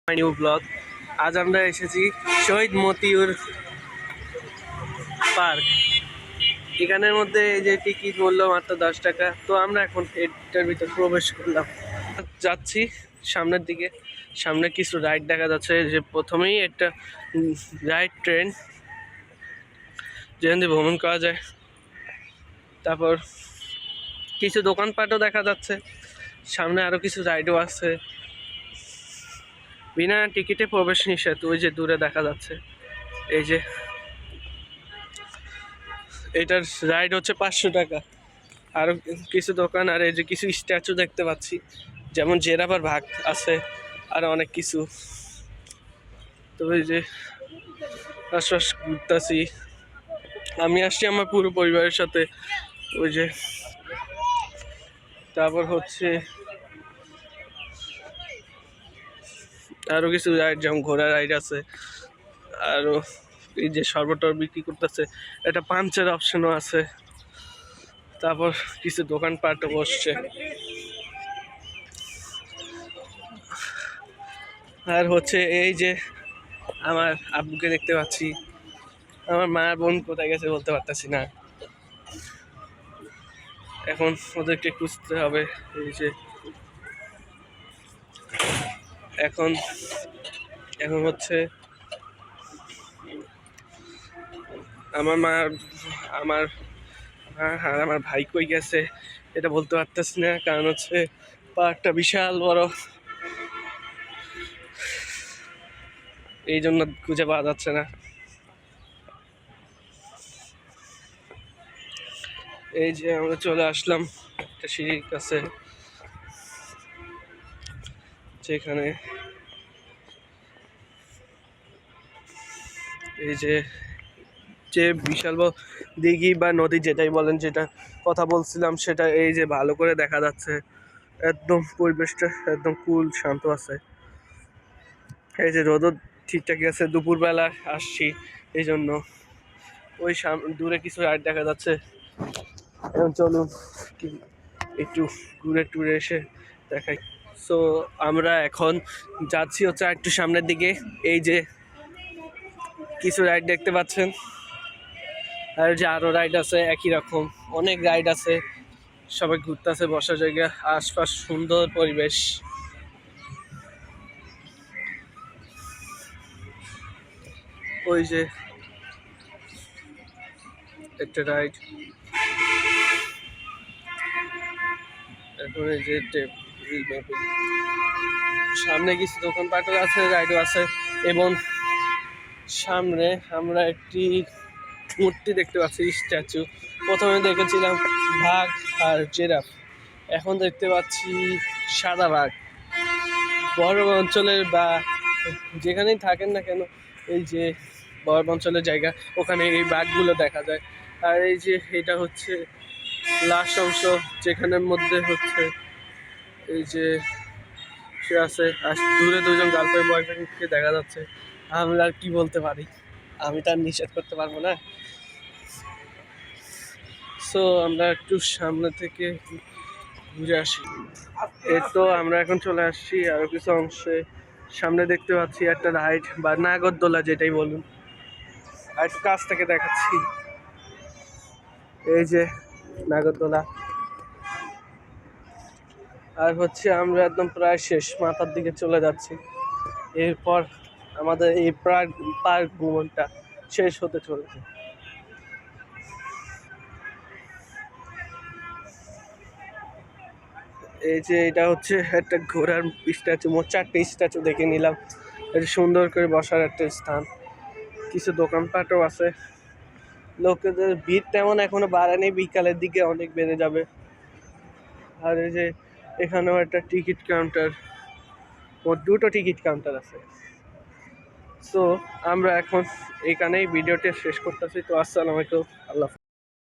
My new blog. আজ আমরা এসেছি শহীদ মতিউর পার্ক। এখানের মধ্যে এই যে টিকিট মূল্য মাত্র 10 টাকা। তো আমরা এখন এটার ভিতর প্রবেশ করলাম, যাচ্ছি সামনের দিকে। সামনে কিছু রাইড দেখা যাচ্ছে, যে প্রথমেই একটা রাইড ট্রেন যেখান দিয়ে ভ্রমণ করা যায়। তারপর কিছু দোকানপাটও দেখা যাচ্ছে, সামনে আরো কিছু রাইডও আছে। বিনা টিকিটে প্রবেশ নিষেধ, ওই যে দূরে দেখা যাচ্ছে। এই যে এটার রাইড হচ্ছে 500 টাকা। আরো কিছু দোকান আর এই যে কিছু স্ট্যাচু দেখতে পাচ্ছি, যেমন জেরাবার ভাগ আছে আর অনেক কিছু। তো এই যে আশ্বাস ঘুরতেছি, আমি আসছি আমার পুরো পরিবারের সাথে। ওই যে তারপর হচ্ছে আরো কিছু রাইড, যেমন ঘোড়া রাইড আছে। আরো এই যে সর্বটর বিক্রি করতেছে, একটা পাঞ্চের অপশনও আছে। তারপর কিছু দোকানপাটও বসছে। আর হচ্ছে এই যে আমার আব্বুকে দেখতে পাচ্ছি। আমার মা বোন কোথায় গেছে বলতে পারতেছি না, এখন ওদেরকে খুঁজতে হবে। এই যে এখন এখন হচ্ছে আমার মা, আমার আর আমার ভাই কই গেছে এটা বলতে পারতেছি না, কারণ হচ্ছে পার্কটা বিশাল বড়, এই জন্য খুঁজে পাওয়া যাচ্ছে না। এই যে আমরা চলে আসলাম একটা সিঁড়ির কাছে, যেখানে এই যে যে বিশাল বড় দিঘি বা নদী যেটাই বলেন, যেটা কথা বলছিলাম, সেটা এই যে ভালো করে দেখা যাচ্ছে। একদম পরিবেশটা একদম কুল শান্ত আছে। এই যে রোদও ঠিকঠাকই আছে, দুপুরবেলা আসছি এই জন্য। ওই দূরে কিছু রাইড দেখা যাচ্ছে। এখন চলুন একটু ঘুরে টুরে এসে দেখাই। সো আমরা এখন যাচ্ছি হচ্ছে একটু সামনের দিকে। এই যে কিছু রাইড দেখতে পাচ্ছেন, আর যে আরো রাইড আছে একই রকম, অনেক রাইড আছে। সবাই ঘুরতেছে, বসার জায়গা, আশপাশ সুন্দর পরিবেশ। ওই যে একটা রাইড, এখন এই যে সামনে কিছু দোকানপাটও আছে, রাইডও আছে। এবং সামনে আমরা একটি মূর্তি দেখতে পাচ্ছি, স্ট্যাচু। প্রথমে দেখেছিলাম বাঘ আর জিরাফ, এখন দেখতে পাচ্ছি সাদা বাঘ। বড় অঞ্চলের বা যেখানেই থাকেন না কেন, এই যে বড় অঞ্চলের জায়গা, ওখানে এই বাঘগুলো দেখা যায়। আর এই যে এটা হচ্ছে লাস্ট অংশ, যেখানের মধ্যে হচ্ছে এই যে সে আছে, আর দূরে দুজন গার্লফ্রেন্ড বয়ফ্রেন্ডকে দেখা যাচ্ছে। আমরা আর কি বলতে পারি, আমি তার নিষেধ করতে পারবো না। সো আমরা একটু সামনে থেকে ঘুরে আসি। এই তো আমরা এখন চলে আসছি আরো কিছু অংশে। সামনে দেখতে পাচ্ছি একটা রাইড বা নাগরদোলা যেটাই বলুন, আর একটু কাছ থেকে দেখাচ্ছি। এই যে নাগরদোলা। আর হচ্ছে আমরা একদম প্রায় শেষ মাথার দিকে চলে যাচ্ছি। এরপর আমাদের এই পার্ক ভ্রমণটা শেষ হতে চলেছে। এই যে এটা হচ্ছে একটা ঘোড়ার স্ট্যাচু, মোট 4টে স্ট্যাচু দেখে নিলাম। এটা সুন্দর করে বসার একটা স্থান, কিছু দোকানপাটও আছে। লোকেদের ভিড় তেমন এখনো বাড়েনি, বিকালের দিকে অনেক বেড়ে যাবে। আর এই যে এখানেও একটা টিকিট কাউন্টার, মোট 2টো টিকিট কাউন্টার আছে। সো আমরা এখন এখানেই ভিডিওটি শেষ করতেছি। তো আসসালামু আলাইকুম, আল্লাহ।